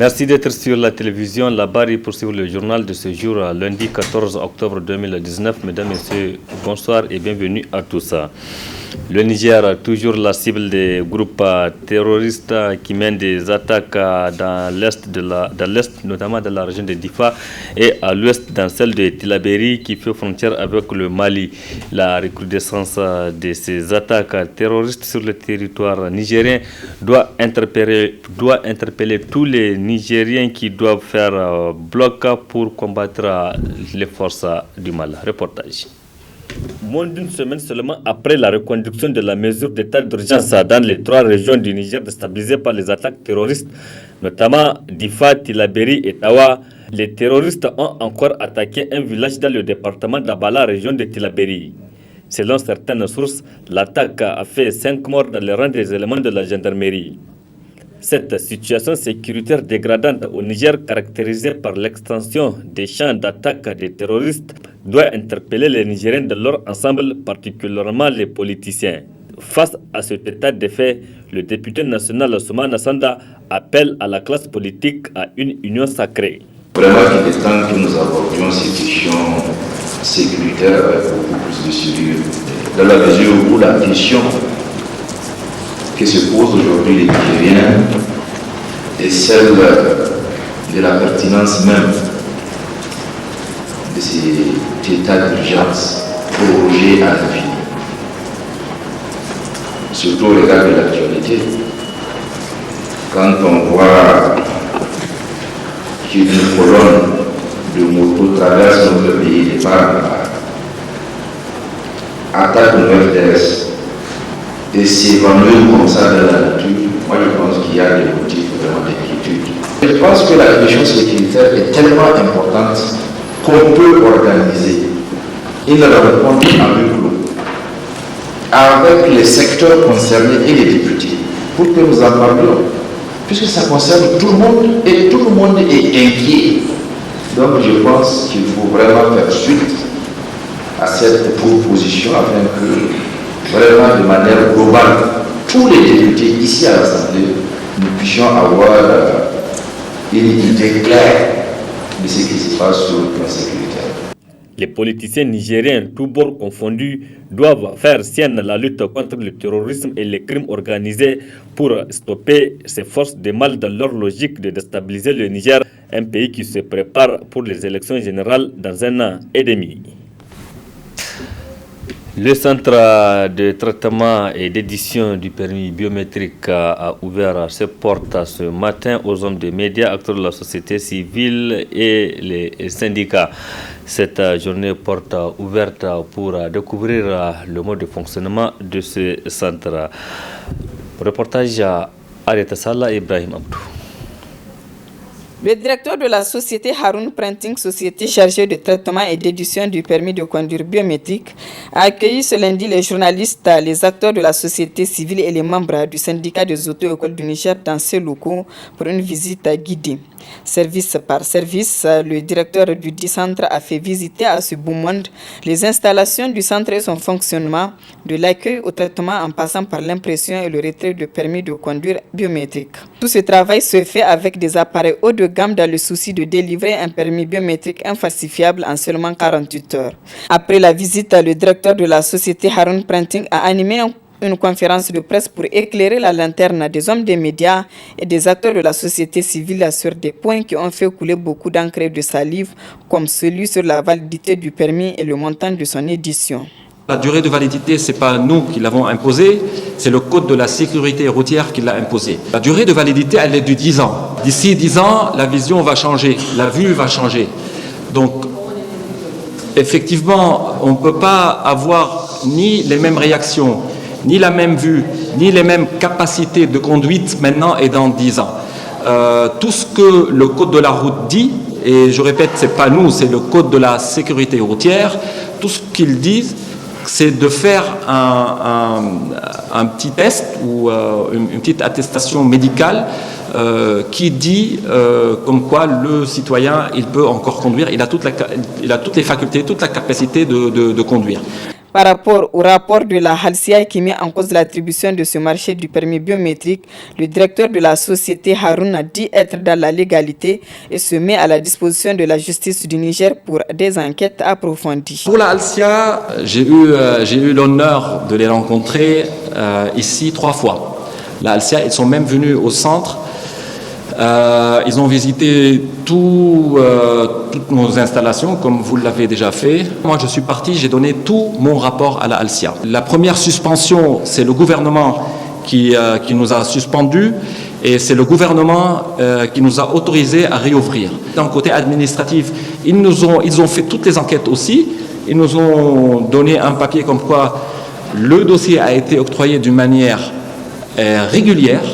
Merci d'être sur la télévision. La Barre pour suivre le journal de ce jour, lundi 14 octobre 2019. Mesdames, Messieurs, bonsoir et bienvenue à tous. Le Niger, toujours la cible des groupes terroristes qui mènent des attaques dans l'est, notamment dans la région de Difa, et à l'ouest dans celle de Tillabéri qui fait frontière avec le Mali. La recrudescence de ces attaques terroristes sur le territoire nigérien doit interpeller tous les Nigériens qui doivent faire bloc pour combattre les forces du mal. Reportage. Moins d'une semaine seulement après la reconduction de la mesure d'état d'urgence dans les 3 régions du Niger déstabilisées par les attaques terroristes, notamment Difa, Tillabéri et Tawa, les terroristes ont encore attaqué un village dans le département d'Abala, région de Tillabéri. Selon certaines sources, l'attaque a fait 5 morts dans les rangs des éléments de la gendarmerie. Cette situation sécuritaire dégradante au Niger, caractérisée par l'extension des champs d'attaque des terroristes, doit interpeller les Nigériens de leur ensemble, particulièrement les politiciens. Face à cet état de fait, le député national Soumana Sanda appelle à la classe politique à une union sacrée. Vraiment, il est temps que nous abordions ces questions sécuritaires avec beaucoup plus de sérieux. Dans la mesure où la question que se posent aujourd'hui les Nigériens est celle de la pertinence même de cet état d'urgence prorogé à l'infini. Surtout au regard de l'actualité, quand on voit qu'une colonne de motos traverse notre pays de part attaque nos FDS et s'évanouir comme ça dans la nature, moi je pense qu'il y a des motifs vraiment d'inquiétude. Je pense que la question sécuritaire est tellement importante qu'on peut organiser une rencontre en huis clos avec les secteurs concernés et les députés pour que nous en parlions, puisque ça concerne tout le monde et tout le monde est inquiet. Donc je pense qu'il faut vraiment faire suite à cette proposition afin que vraiment de manière globale, tous les députés ici à l'Assemblée, nous puissions avoir une idée claire de ce qui se passe sur le plan sécuritaire. Les politiciens nigériens, tous bords confondus, doivent faire sienne la lutte contre le terrorisme et les crimes organisés pour stopper ces forces de mal dans leur logique de déstabiliser le Niger, un pays qui se prépare pour les élections générales dans 1 an et demi. Le centre de traitement et d'édition du permis biométrique a ouvert ses portes ce matin aux hommes des médias, acteurs de la société civile et les syndicats. Cette journée porte ouverte pour découvrir le mode de fonctionnement de ce centre. Reportage à Arieta Sala et Ibrahim Abdou. Le directeur de la société Haroun Printing, société chargée de traitement et d'édition du permis de conduire biométrique, a accueilli ce lundi les journalistes, les acteurs de la société civile et les membres du syndicat des auto-écoles du Niger dans ces locaux pour une visite guidée. Service par service, le directeur du dit centre a fait visiter à ce beau monde les installations du centre et son fonctionnement, de l'accueil au traitement en passant par l'impression et le retrait de permis de conduire biométrique. Tout ce travail se fait avec des appareils haut de gamme dans le souci de délivrer un permis biométrique infalsifiable en seulement 48 heures. Après la visite, le directeur de la société Haroun Printing a animé une conférence de presse pour éclairer la lanterne des hommes des médias et des acteurs de la société civile sur des points qui ont fait couler beaucoup d'encre et de salive, comme celui sur la validité du permis et le montant de son édition. La durée de validité, ce n'est pas nous qui l'avons imposée, c'est le Code de la sécurité routière qui l'a imposée. La durée de validité, elle est de 10 ans. D'ici 10 ans, la vision va changer, la vue va changer. Donc, effectivement, on ne peut pas avoir ni les mêmes réactions, ni la même vue, ni les mêmes capacités de conduite maintenant et dans 10 ans. Tout ce que le Code de la route dit, et je répète, ce n'est pas nous, c'est le Code de la sécurité routière, tout ce qu'il dit, c'est de faire un petit test ou une petite attestation médicale qui dit comme quoi le citoyen, il peut encore conduire, il a toutes les facultés, toute la capacité de conduire. Par rapport au rapport de la Halcia qui met en cause l'attribution de ce marché du permis biométrique, le directeur de la société Haroun a dit être dans la légalité et se met à la disposition de la justice du Niger pour des enquêtes approfondies. Pour la Halcia, j'ai eu l'honneur de les rencontrer ici 3 fois. La Halcia, ils sont même venus au centre. Ils ont visité toutes nos installations, comme vous l'avez déjà fait. Moi, je suis parti, j'ai donné tout mon rapport à la Halcia. La première suspension, c'est le gouvernement qui nous a suspendus et c'est le gouvernement qui nous a autorisés à réouvrir. D'un côté administratif, ils ont fait toutes les enquêtes aussi. Ils nous ont donné un papier comme quoi le dossier a été octroyé d'une manière régulière.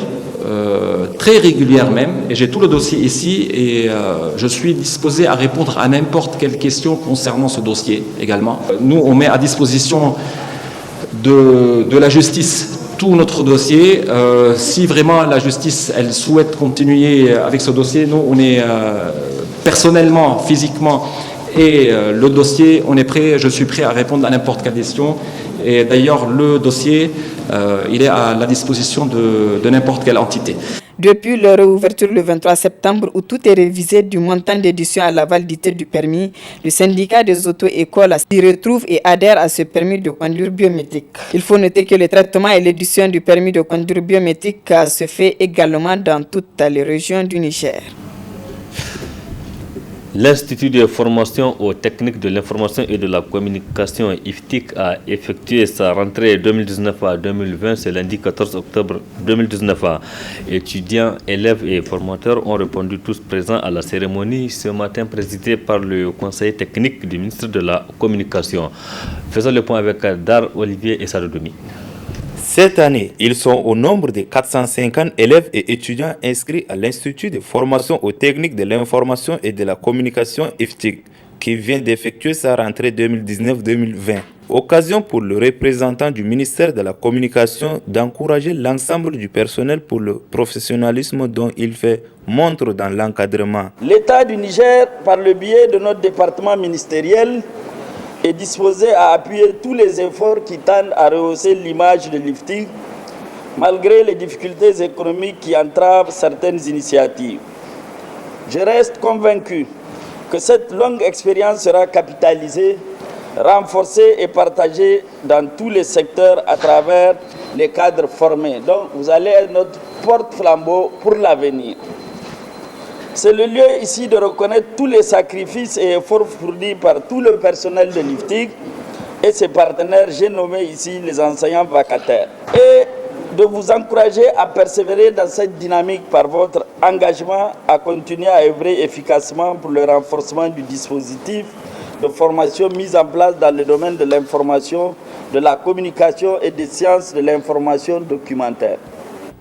Très régulière même, et j'ai tout le dossier ici et je suis disposé à répondre à n'importe quelle question concernant ce dossier également. Nous, on met à disposition de la justice tout notre dossier. Si vraiment la justice, elle souhaite continuer avec ce dossier, nous, on est personnellement, physiquement, et le dossier, on est prêt, je suis prêt à répondre à n'importe quelle question. Et d'ailleurs, le dossier, il est à la disposition de n'importe quelle entité. Depuis leur réouverture le 23 septembre, où tout est révisé du montant d'édition à la validité du permis, le syndicat des auto-écoles s'y retrouve et adhère à ce permis de conduire biométrique. Il faut noter que le traitement et l'édition du permis de conduire biométrique se fait également dans toutes les régions du Niger. L'Institut de formation aux techniques de l'information et de la communication IFTIC a effectué sa rentrée 2019 à 2020 ce lundi 14 octobre 2019. Étudiants, élèves et formateurs ont répondu tous présents à la cérémonie ce matin présidée par le conseiller technique du ministre de la Communication. Faisons le point avec Dar Olivier et Sadodomi. Cette année, ils sont au nombre de 450 élèves et étudiants inscrits à l'Institut de formation aux techniques de l'information et de la communication IFTIC, qui vient d'effectuer sa rentrée 2019-2020. Occasion pour le représentant du ministère de la Communication d'encourager l'ensemble du personnel pour le professionnalisme dont il fait montre dans l'encadrement. L'État du Niger, par le biais de notre département ministériel, est disposé à appuyer tous les efforts qui tendent à rehausser l'image de l'IFTIC, malgré les difficultés économiques qui entravent certaines initiatives. Je reste convaincu que cette longue expérience sera capitalisée, renforcée et partagée dans tous les secteurs à travers les cadres formés. Donc, vous allez être notre porte-flambeau pour l'avenir. C'est le lieu ici de reconnaître tous les sacrifices et efforts fournis par tout le personnel de l'IFTIC et ses partenaires, j'ai nommé ici les enseignants vacataires. Et de vous encourager à persévérer dans cette dynamique par votre engagement à continuer à œuvrer efficacement pour le renforcement du dispositif de formation mis en place dans le domaine de l'information, de la communication et des sciences de l'information documentaire.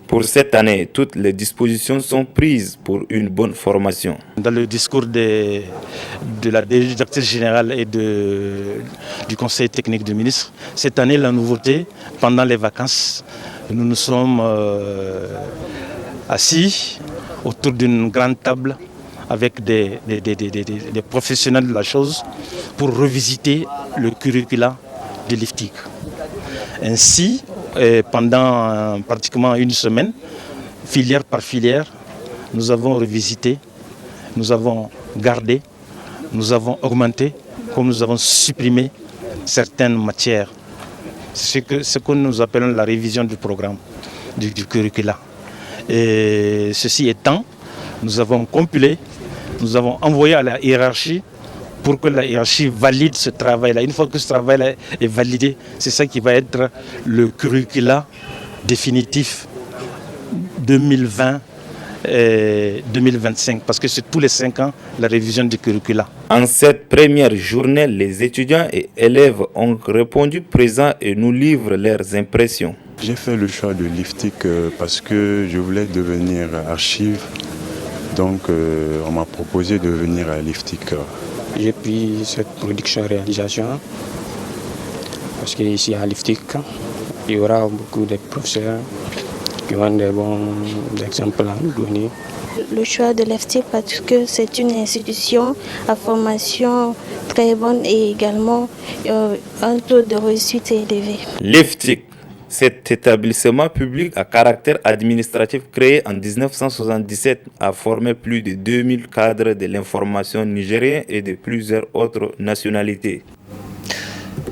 Pour cette année, toutes les dispositions sont prises pour une bonne formation. Dans le discours de la directrice générale et du conseil technique du ministre, cette année, la nouveauté, pendant les vacances, nous nous sommes assis autour d'une grande table avec des professionnels de la chose pour revisiter le curriculum de l'IFTIC. Ainsi, pendant pratiquement une semaine, filière par filière, nous avons revisité, nous avons gardé, nous avons augmenté, comme nous avons supprimé certaines matières. C'est ce que nous appelons la révision du programme, du curricula. Et ceci étant, nous avons compilé, nous avons envoyé à la hiérarchie pour que la hiérarchie valide ce travail-là. Une fois que ce travail-là est validé, c'est ça qui va être le curricula définitif 2020 et 2025, parce que c'est tous les 5 ans la révision du curricula. En cette première journée, les étudiants et élèves ont répondu présents et nous livrent leurs impressions. J'ai fait le choix de l'IFTIC parce que je voulais devenir archive. Donc on m'a proposé de venir à l'IFTIC. J'ai pris cette production-réalisation parce qu'ici à l'IFTIC, il y aura beaucoup de professeurs qui ont des bons exemples à nous donner. Le choix de l'EFTIC parce que c'est une institution à formation très bonne et également un taux de réussite élevé. L'EFTIC, cet établissement public à caractère administratif créé en 1977 a formé plus de 2000 cadres de l'information nigériens et de plusieurs autres nationalités.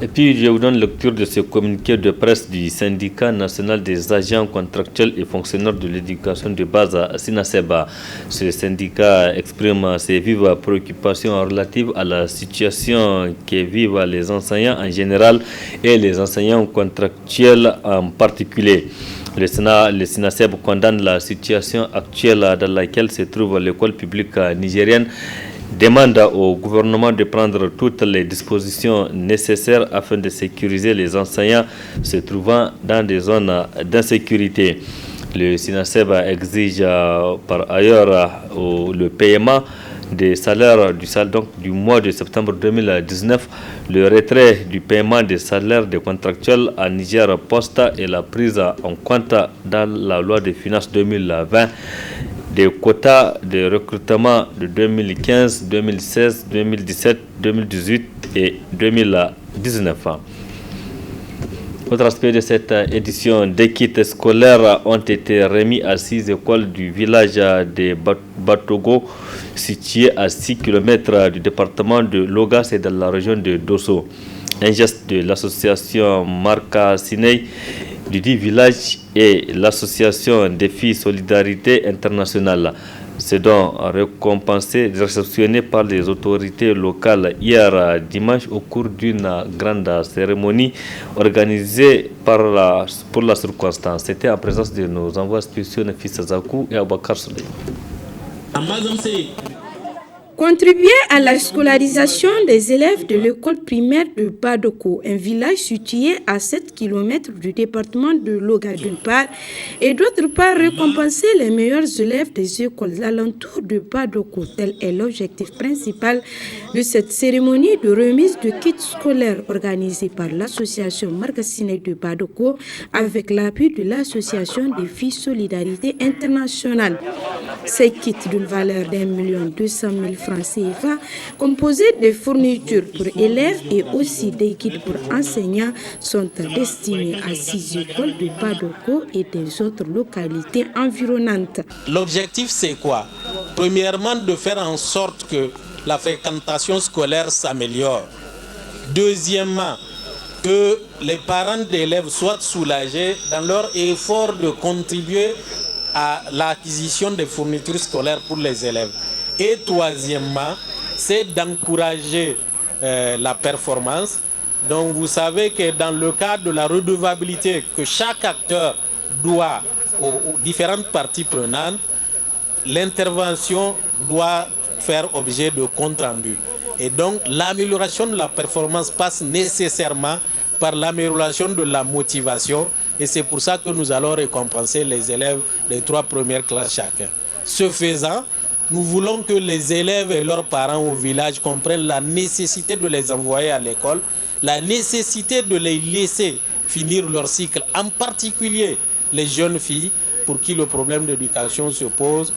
Et puis, je vous donne lecture de ce communiqué de presse du syndicat national des agents contractuels et fonctionnaires de l'éducation de base à Sinaseba. Ce syndicat exprime ses vives préoccupations relatives à la situation que vivent les enseignants en général et les enseignants contractuels en particulier. Le Sinaseb condamne la situation actuelle dans laquelle se trouve l'école publique nigérienne, demande au gouvernement de prendre toutes les dispositions nécessaires afin de sécuriser les enseignants se trouvant dans des zones d'insécurité. Le SINASEB exige par ailleurs le paiement des salaires du mois de septembre 2019, le retrait du paiement des salaires des contractuels à Niger Post et la prise en compte dans la loi des finances 2020 des quotas de recrutement de 2015, 2016, 2017, 2018 et 2019. Autre aspect de cette édition, des kits scolaires ont été remis à 6 écoles du village de Batogo, situé à 6 km du département de Logas et dans la région de Dosso. Un geste de l'association Marca Sinei du dit village et l'association Défi Solidarité Internationale. C'est donc récompensé, réceptionné par les autorités locales hier dimanche au cours d'une grande cérémonie organisée pour la circonstance. C'était en présence de nos envois spéciaux Nafisa Zakou et Abakar Souley. Contribuer à la scolarisation des élèves de l'école primaire de Badoko, un village situé à 7 km du département de Loga d'une part, et d'autre part récompenser les meilleurs élèves des écoles alentours de Badoko. Tel est l'objectif principal de cette cérémonie de remise de kits scolaires organisée par l'association Marcassine de Badoko avec l'appui de l'association Défi Solidarité Internationale. Ces kits d'une valeur d'1 200 000 francs CFA, composés de fournitures pour élèves et aussi des guides pour enseignants, sont destinés à 6 écoles de Badoko et des autres localités environnantes. L'objectif, c'est quoi? Premièrement, de faire en sorte que la fréquentation scolaire s'améliore. Deuxièmement, que les parents d'élèves soient soulagés dans leur effort de contribuer à l'acquisition des fournitures scolaires pour les élèves. Et troisièmement, c'est d'encourager la performance. Donc vous savez que dans le cadre de la redevabilité que chaque acteur doit aux différentes parties prenantes, l'intervention doit faire objet de compte rendu. Et donc l'amélioration de la performance passe nécessairement par l'amélioration de la motivation. Et c'est pour ça que nous allons récompenser les élèves des 3 premières classes chacun. Ce faisant, nous voulons que les élèves et leurs parents au village comprennent la nécessité de les envoyer à l'école, la nécessité de les laisser finir leur cycle, en particulier les jeunes filles pour qui le problème d'éducation se pose.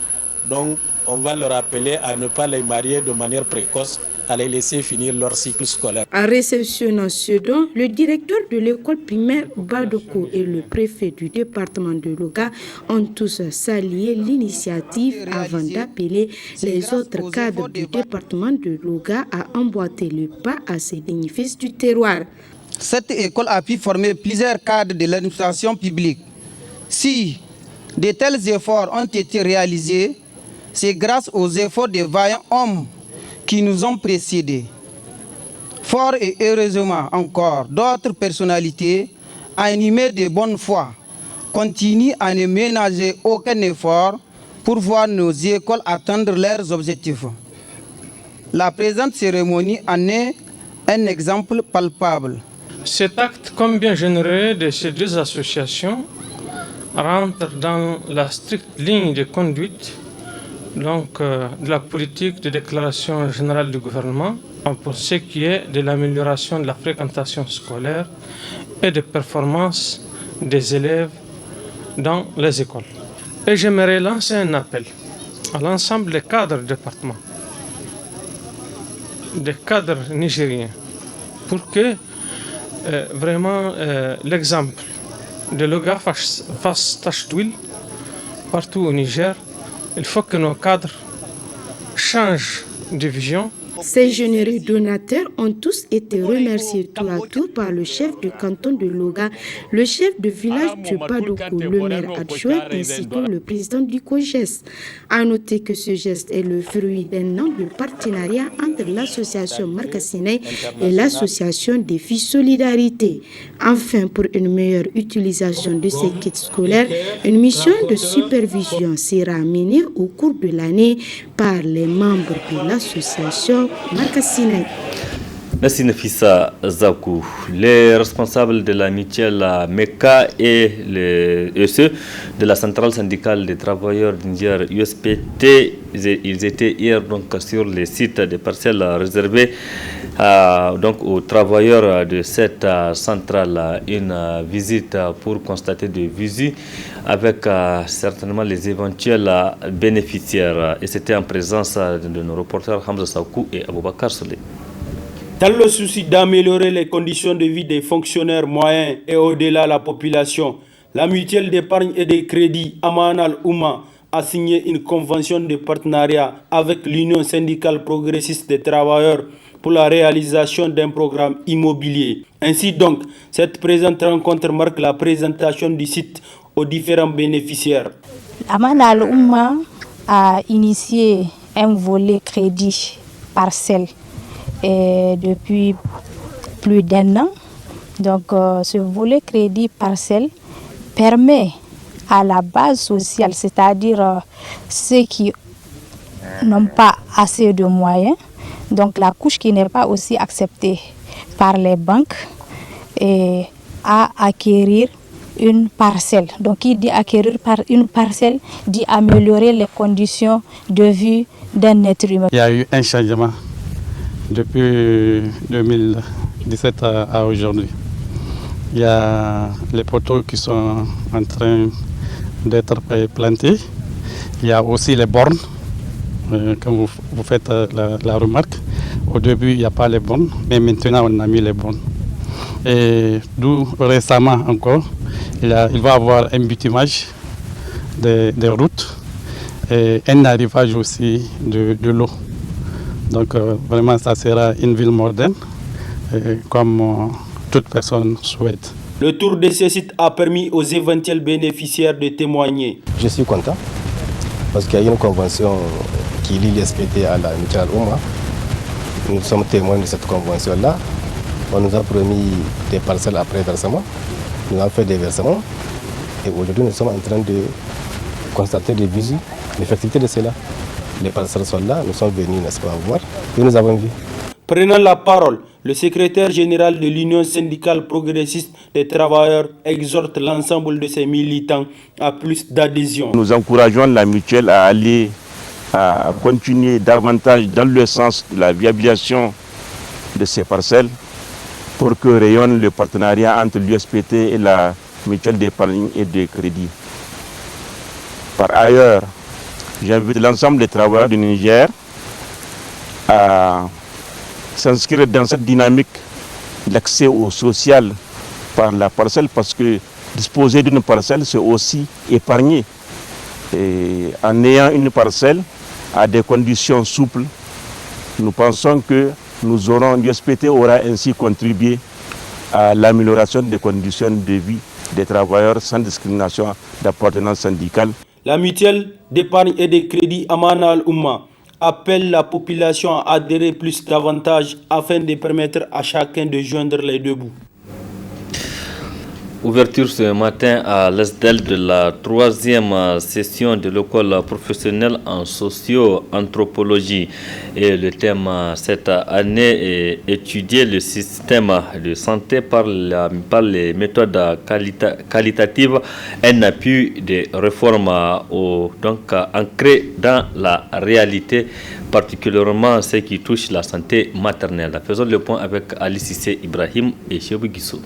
Donc, on va leur appeler à ne pas les marier de manière précoce, à les laisser finir leur cycle scolaire. En réceptionnant ce don, le directeur de l'école primaire Badoko et le préfet du département de Loga ont tous salué l'initiative avant d'appeler les autres cadres du département de Loga à emboîter le pas à ces bénéfices du terroir. Cette école a pu former plusieurs cadres de l'administration publique. Si de tels efforts ont été réalisés, c'est grâce aux efforts des vaillants hommes qui nous ont précédés. Fort et heureusement encore, d'autres personnalités animées de bonne foi continuent à ne ménager aucun effort pour voir nos écoles atteindre leurs objectifs. La présente cérémonie en est un exemple palpable. Cet acte, comme bien généré de ces deux associations, rentre dans la stricte ligne de conduite de la politique de déclaration générale du gouvernement pour ce qui est de l'amélioration de la fréquentation scolaire et des performances des élèves dans les écoles. Et j'aimerais lancer un appel à l'ensemble des cadres du département, des cadres nigériens, pour que vraiment l'exemple de Loga fasse tache d'huile partout au Niger. Il faut que nos cadres changent de vision. Ces généreux donateurs ont tous été remerciés tour à tour par le chef du canton de Loga, le chef de village de Badoko, le maire adjoint ainsi que le président du COGES. À noter que ce geste est le fruit d'un an de partenariat entre l'association Marcassine et l'association des filles Solidarité. Enfin, pour une meilleure utilisation de ces kits scolaires, une mission de supervision sera menée au cours de l'année par les membres de l'association Marcassine. Merci Nafissa Zakou. Les responsables de la mutuelle MECA et ceux de la centrale syndicale des travailleurs du Niger USPT, ils étaient hier donc sur les sites des parcelles réservées donc aux travailleurs de cette centrale. Une visite pour constater des visu avec certainement les éventuels bénéficiaires. Et c'était en présence de nos reporters Hamza Sakou et Aboubakar Solé. Dans le souci d'améliorer les conditions de vie des fonctionnaires moyens et au-delà la population, la mutuelle d'épargne et de crédit Amanal Ouma a signé une convention de partenariat avec l'Union syndicale progressiste des travailleurs pour la réalisation d'un programme immobilier. Ainsi donc, cette présente rencontre marque la présentation du site aux différents bénéficiaires. Amanal Ouma a initié un volet crédit parcelle depuis plus d'un an. Donc ce volet crédit parcelle permet à la base sociale, c'est-à-dire ceux qui n'ont pas assez de moyens, donc la couche qui n'est pas aussi acceptée par les banques, à acquérir une parcelle. Donc qui dit acquérir par une parcelle dit améliorer les conditions de vie d'un être humain. Il y a eu un changement depuis 2017 à aujourd'hui. Il y a les poteaux qui sont en train d'être plantés. Il y a aussi les bornes, comme vous faites la remarque. Au début, il n'y a pas les bornes, mais maintenant, on a mis les bornes. Et d'où récemment encore, il va y avoir un bitumage des routes et un arrivage aussi de l'eau. Donc vraiment, ça sera une ville moderne, comme toute personne souhaite. Le tour de ce site a permis aux éventuels bénéficiaires de témoigner. Je suis content parce qu'il y a une convention qui lie l'SPT à la mutuelle Ouma. Nous sommes témoins de cette convention-là. On nous a promis des parcelles après versement. Nous avons fait des versements. Et aujourd'hui, nous sommes en train de constater les visu, l'effectivité de cela. Les parcelles sont là, nous sommes venus, n'est-ce pas, voir, et nous avons vu. Prenant la parole, le secrétaire général de l'Union syndicale progressiste des travailleurs exhorte l'ensemble de ses militants à plus d'adhésion. Nous encourageons la mutuelle à aller à continuer davantage dans le sens de la viabilisation de ces parcelles pour que rayonne le partenariat entre l'USPT et la mutuelle d'épargne et de crédit. Par ailleurs, j'invite l'ensemble des travailleurs du Niger à s'inscrire dans cette dynamique d'accès au social par la parcelle, parce que disposer d'une parcelle, c'est aussi épargner. Et en ayant une parcelle à des conditions souples, nous pensons que l'USPT aura ainsi contribué à l'amélioration des conditions de vie des travailleurs sans discrimination d'appartenance syndicale. La mutuelle d'épargne et de crédit Amanal Ouma appelle la population à adhérer plus davantage afin de permettre à chacun de joindre les deux bouts. Ouverture ce matin à l'ESDEL de la 3e session de l'école professionnelle en socio-anthropologie. Et le thème cette année est étudier le système de santé par les méthodes qualitatives, un appui des réformes donc ancrées dans la réalité, particulièrement ce qui touche la santé maternelle. Faisons le point avec Ali Sissé Ibrahim et Chebou Guissou.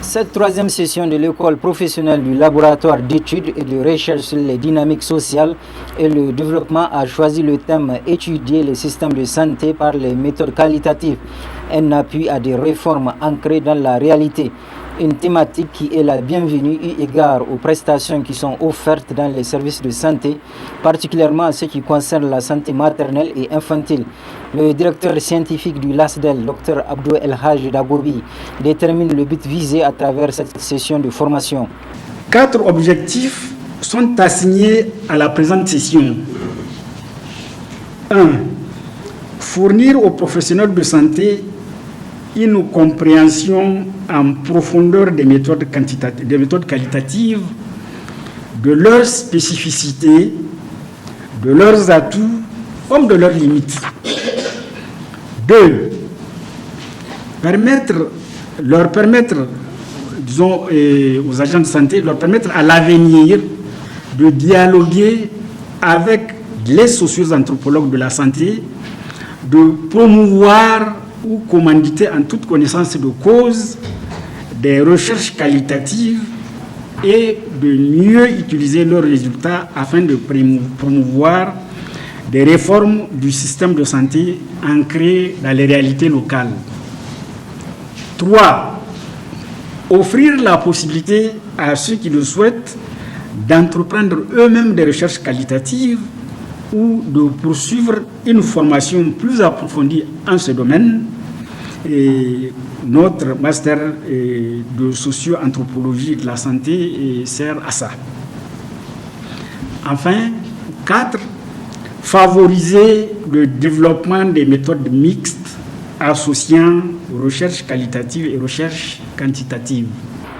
Cette troisième session de l'école professionnelle du laboratoire d'études et de recherche sur les dynamiques sociales et le développement a choisi le thème « Étudier les systèmes de santé par les méthodes qualitatives », un appui à des réformes ancrées dans la réalité. Une thématique qui est la bienvenue eu égard aux prestations qui sont offertes dans les services de santé, particulièrement en ce qui concerne la santé maternelle et infantile. Le directeur scientifique du LASDEL, Dr Abdou El Haj Dagobi, détermine le but visé à travers cette session de formation. 4 objectifs sont assignés à la présente session. 1. Fournir aux professionnels de santé une compréhension en profondeur des méthodes qualitatives, de leurs spécificités, de leurs atouts comme de leurs limites. 2. Leur permettre, disons, aux agents de santé, leur permettre à l'avenir de dialoguer avec les socio-anthropologues de la santé, de promouvoir ou commanditer en toute connaissance de cause des recherches qualitatives et de mieux utiliser leurs résultats afin de promouvoir des réformes du système de santé ancrées dans les réalités locales. 3. Offrir la possibilité à ceux qui le souhaitent d'entreprendre eux-mêmes des recherches qualitatives ou de poursuivre une formation plus approfondie en ce domaine. Et notre master de socio-anthropologie de la santé sert à ça. Enfin, 4. Favoriser le développement des méthodes mixtes associant recherche qualitative et recherche quantitative.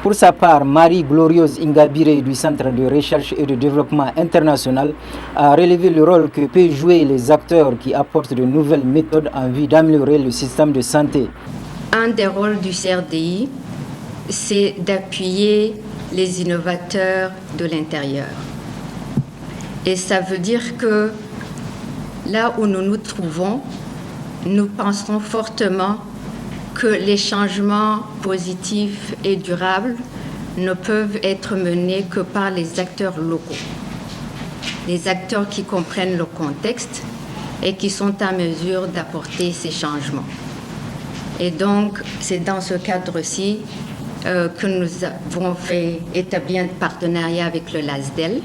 Pour sa part, Marie Gloriose Ingabire du Centre de recherche et de développement international a relevé le rôle que peuvent jouer les acteurs qui apportent de nouvelles méthodes en vue d'améliorer le système de santé. Un des rôles du CRDI, c'est d'appuyer les innovateurs de l'intérieur. Et ça veut dire que là où nous nous trouvons, nous pensons fortement que les changements positifs et durables ne peuvent être menés que par les acteurs locaux, les acteurs qui comprennent le contexte et qui sont en mesure d'apporter ces changements. Et donc, c'est dans ce cadre-ci que nous avons établi un partenariat avec le LASDEL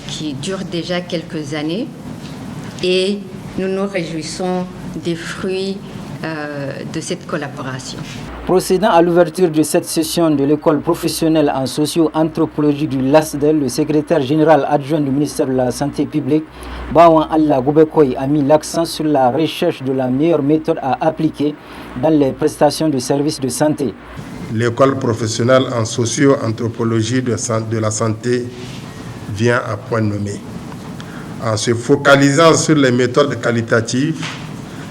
qui dure déjà quelques années et nous nous réjouissons des fruits de cette collaboration. Procédant à l'ouverture de cette session de l'école professionnelle en socio-anthropologie du LASDEL, le secrétaire général adjoint du ministère de la Santé publique, Bawan Allah Goubekoy, a mis l'accent sur la recherche de la meilleure méthode à appliquer dans les prestations de services de santé. L'école professionnelle en socio-anthropologie de la santé vient à point nommé. En se focalisant sur les méthodes qualitatives,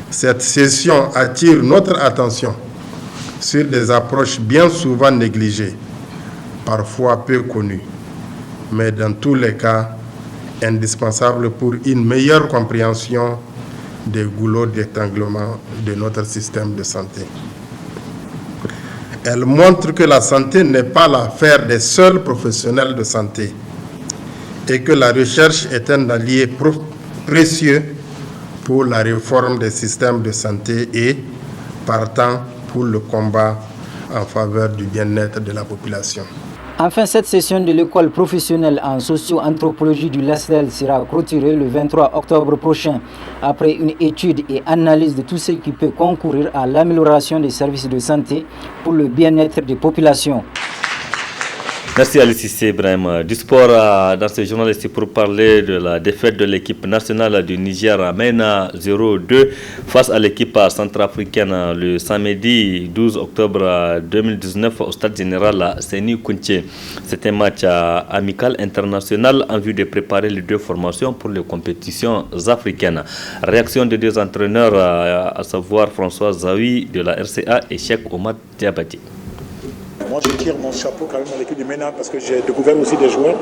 cette session attire notre attention sur des approches bien souvent négligées, parfois peu connues, mais dans tous les cas indispensables pour une meilleure compréhension des goulots d'étranglement de notre système de santé. Elle montre que la santé n'est pas l'affaire des seuls professionnels de santé et que la recherche est un allié précieux pour la réforme des systèmes de santé et, partant, pour le combat en faveur du bien-être de la population. Enfin, cette session de l'école professionnelle en socio-anthropologie du LASDEL sera clôturée le 23 octobre prochain, après une étude et analyse de tout ce qui peut concourir à l'amélioration des services de santé pour le bien-être des populations. Merci Ali Cissé Ibrahim. Du sport dans ce journal, c'est pour parler de la défaite de l'équipe nationale du Niger à MENA 0-2 face à l'équipe centrafricaine le samedi 12 octobre 2019 au stade général Séni Kounché. C'est un match amical international en vue de préparer les deux formations pour les compétitions africaines. Réaction des deux entraîneurs, à savoir François Zawi de la RCA et Cheikh Omar Diabati. Moi, je tire mon chapeau quand même à l'équipe du MENA parce que j'ai découvert aussi des joueurs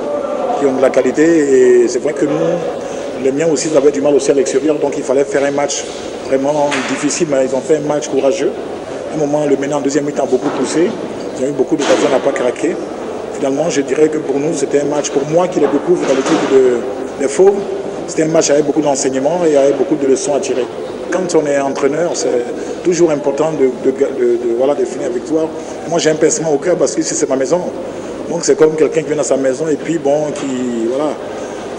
qui ont de la qualité et c'est vrai que nous, les miens aussi, ils avaient du mal aussi à l'extérieur, donc il fallait faire un match vraiment difficile, mais ils ont fait un match courageux. À un moment, le MENA en deuxième mi-temps a beaucoup poussé Ils ont eu beaucoup d'occasions à ne pas craquer. Finalement, je dirais que pour nous, c'était un match, pour moi qui le découvre dans l'équipe des Fauves, c'était un match avec beaucoup d'enseignements et avec beaucoup de leçons à tirer. Quand on est entraîneur, c'est toujours important de finir avec victoire. Moi, j'ai un pincement au cœur parce que ici, c'est ma maison. Donc, c'est comme quelqu'un qui vient dans sa maison et puis,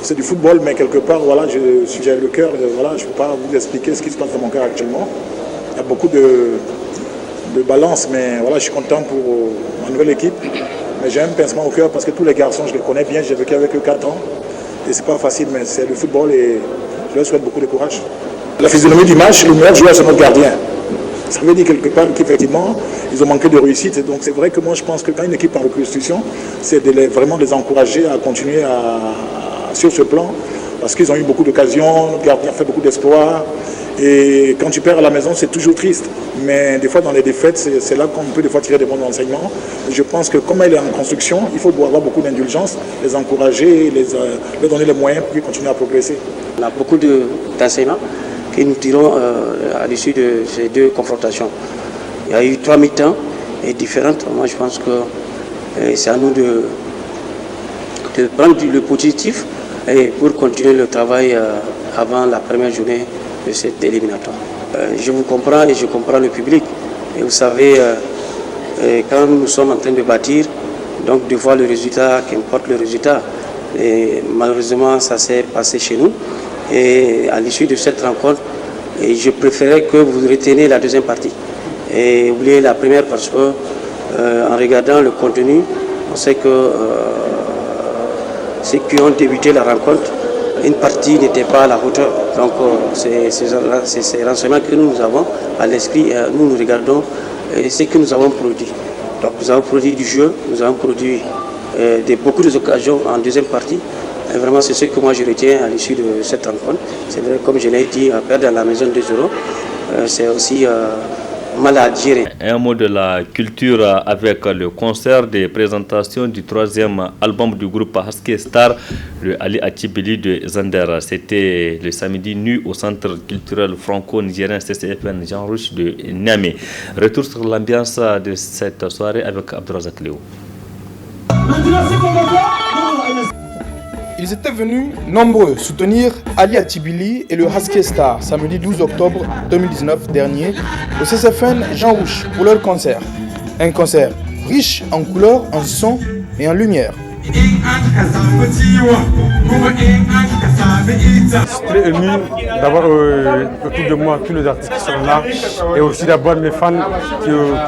c'est du football, mais quelque part, j'ai le cœur, je ne peux pas vous expliquer ce qui se passe dans mon cœur actuellement. Il y a beaucoup de balance, mais je suis content pour ma nouvelle équipe. Mais j'ai un pincement au cœur parce que tous les garçons, je les connais bien, j'ai vécu avec eux 4 ans. Et c'est pas facile, mais c'est le football et je leur souhaite beaucoup de courage. La physionomie du match, le meilleur joueur, c'est notre gardien. Ça veut dire quelque part qu'effectivement, ils ont manqué de réussite. Et donc c'est vrai que moi, je pense que quand une équipe est en reconstruction, c'est vraiment de les encourager à continuer sur ce plan. Parce qu'ils ont eu beaucoup d'occasions, notre gardien a fait beaucoup d'espoir. Et quand tu perds à la maison, c'est toujours triste. Mais des fois, dans les défaites, c'est là qu'on peut des fois tirer des bons enseignements. Je pense que comme elle est en construction, il faut avoir beaucoup d'indulgence, les encourager, leur donner les moyens pour qu'ils continuent à progresser. On a beaucoup d'enseignements que nous tirons à l'issue de ces 2 confrontations. Il y a eu 3 mi-temps différentes. Moi, je pense que c'est à nous de prendre le positif et pour continuer le travail avant la première journée de cette éliminatoire. Je vous comprends et je comprends le public. Et vous savez, quand nous sommes en train de bâtir, donc de voir le résultat, qu'importe le résultat. Et malheureusement, ça s'est passé chez nous. Et à l'issue de cette rencontre, je préférais que vous reteniez la deuxième partie. Et oubliez la première parce que en regardant le contenu, on sait que ceux qui ont débuté la rencontre, une partie n'était pas à la hauteur. Donc c'est ces renseignements que nous avons à l'esprit, nous regardons ce que nous avons produit. Donc nous avons produit du jeu, nous avons produit beaucoup d'occasions en deuxième partie. Et vraiment c'est ce que moi je retiens à l'issue de cette rencontre. C'est vrai, comme je l'ai dit, perdre à la maison 2-0, c'est aussi mal à gérer. Un mot de la culture avec le concert de présentation du 3e album du groupe Haske Star, le Ali Atibili de Zander. C'était le samedi nu au centre culturel franco-nigérien CCFN Jean Rouch de Niamey. Retour sur l'ambiance de cette soirée avec Abdourazak Léo. Ils étaient venus nombreux soutenir Ali Atibili et le Haske Star samedi 12 octobre 2019 dernier au CCFN Jean Rouch pour leur concert. Un concert riche en couleurs, en sons et en lumière. Je suis très ému d'avoir autour de moi tous les artistes qui sont là et aussi d'avoir mes fans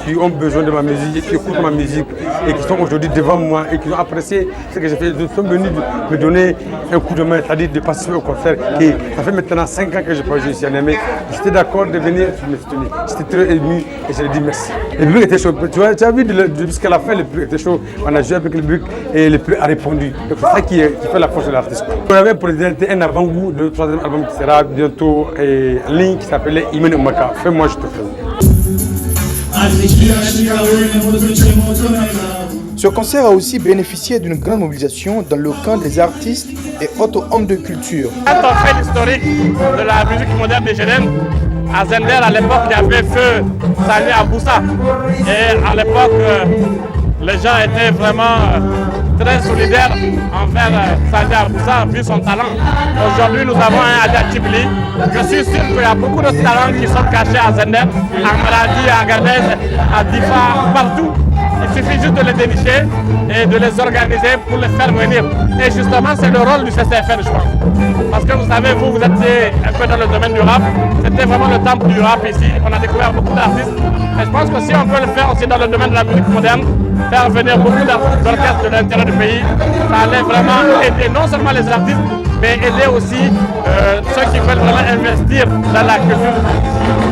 qui ont besoin de ma musique, qui écoutent ma musique et qui sont aujourd'hui devant moi et qui ont apprécié ce que j'ai fait. Ils sont venus me donner un coup de main, c'est-à-dire de participer au concert. Et ça fait maintenant 5 ans que je pas joué ici à Niamey. J'étais d'accord de venir me soutenir. J'étais très ému et je lui ai dit merci. Le public était chaud. Tu as vu jusqu'à la fin, le public était chaud. On a joué avec le public et le public a répondu. C'est ça qui fait la force de l'artiste. On avait présenté un avant-goût de 3e album qui sera bientôt en ligne qui s'appelait Imen Umaka. Fais-moi, je te fais. Ce concert a aussi bénéficié d'une grande mobilisation dans le camp des artistes et autres hommes de culture. Quand on fait l'historique de la musique moderne nigérienne, à Zender, à l'époque, il y avait feu Sani Aboussa. Et à l'époque, les gens étaient vraiment très solidaires envers Sani Aboussa, vu son talent. Aujourd'hui, nous avons un Ali Atibili. Je suis sûr qu'il y a beaucoup de talents qui sont cachés à Zender, à Maradi, à Agadez, à Difa, partout. Il suffit juste de les dénicher et de les organiser pour les faire venir. Et justement, c'est le rôle du CCFN, je pense. Parce que vous savez, vous étiez un peu dans le domaine du rap. C'était vraiment le temple du rap ici. On a découvert beaucoup d'artistes. Et je pense que si on peut le faire aussi dans le domaine de la musique moderne, faire venir beaucoup d'orchestres de l'intérieur du pays, ça allait vraiment aider non seulement les artistes, mais aider aussi ceux qui veulent vraiment investir dans la culture.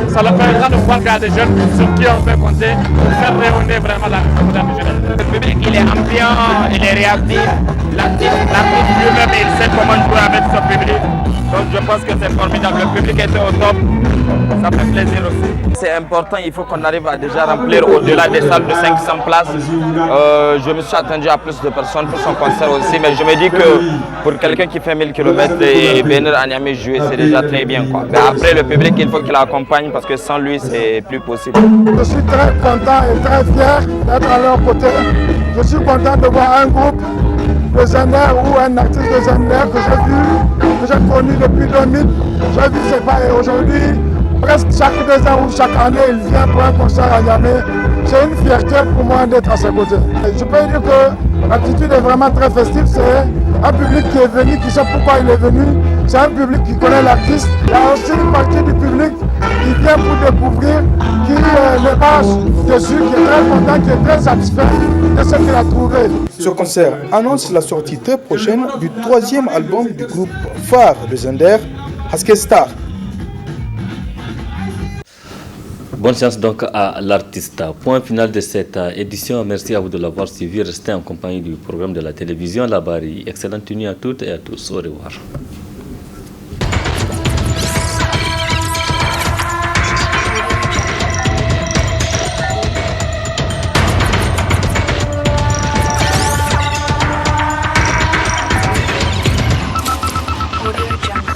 Ça leur permettra de voir qu'il y a des jeunes sur qui on peut compter pour faire rayonner vraiment la musique moderne nigérienne. Le public, il est ambiant, il est réactif. L'artiste lui-même, il sait comment jouer avec son public. Donc je pense que c'est formidable. Le public était au top. Ça fait plaisir aussi. C'est important, il faut qu'on arrive à déjà remplir au-delà des salles de 500 places. Je me suis attendu à plus de personnes pour son concert aussi, mais je me dis que pour quelqu'un qui fait 1000 km et venir à Niamey jouer, c'est déjà très bien, quoi. Mais après, le public, il faut qu'il l'accompagne parce que sans lui, c'est plus possible. Je suis très content et très fier d'être à leur côté. Je suis content de voir un groupe de Zender ou un artiste de Zender que j'ai vu, que j'ai connu depuis 2000. J'ai vu ses pas et aujourd'hui, presque chaque 2 ans ou chaque année, il vient pour un concert à Niamey. C'est une fierté pour moi d'être à ses côtés. Et je peux dire que l'attitude est vraiment très festive. C'est un public qui est venu, qui sait pourquoi il est venu. C'est un public qui connaît l'artiste. Il y a aussi une partie du public qui vient pour découvrir, qui n'est pas déçu, qui est très content, qui est très satisfait de ce qu'il a trouvé. Ce concert annonce la sortie très prochaine du 3e album du groupe phare de Zender, Haskestar. Bonne chance donc à l'artiste. Point final de cette édition. Merci à vous de l'avoir suivi. Restez en compagnie du programme de la télévision La Barre. Excellente nuit à toutes et à tous. Au revoir. Audio Jungle.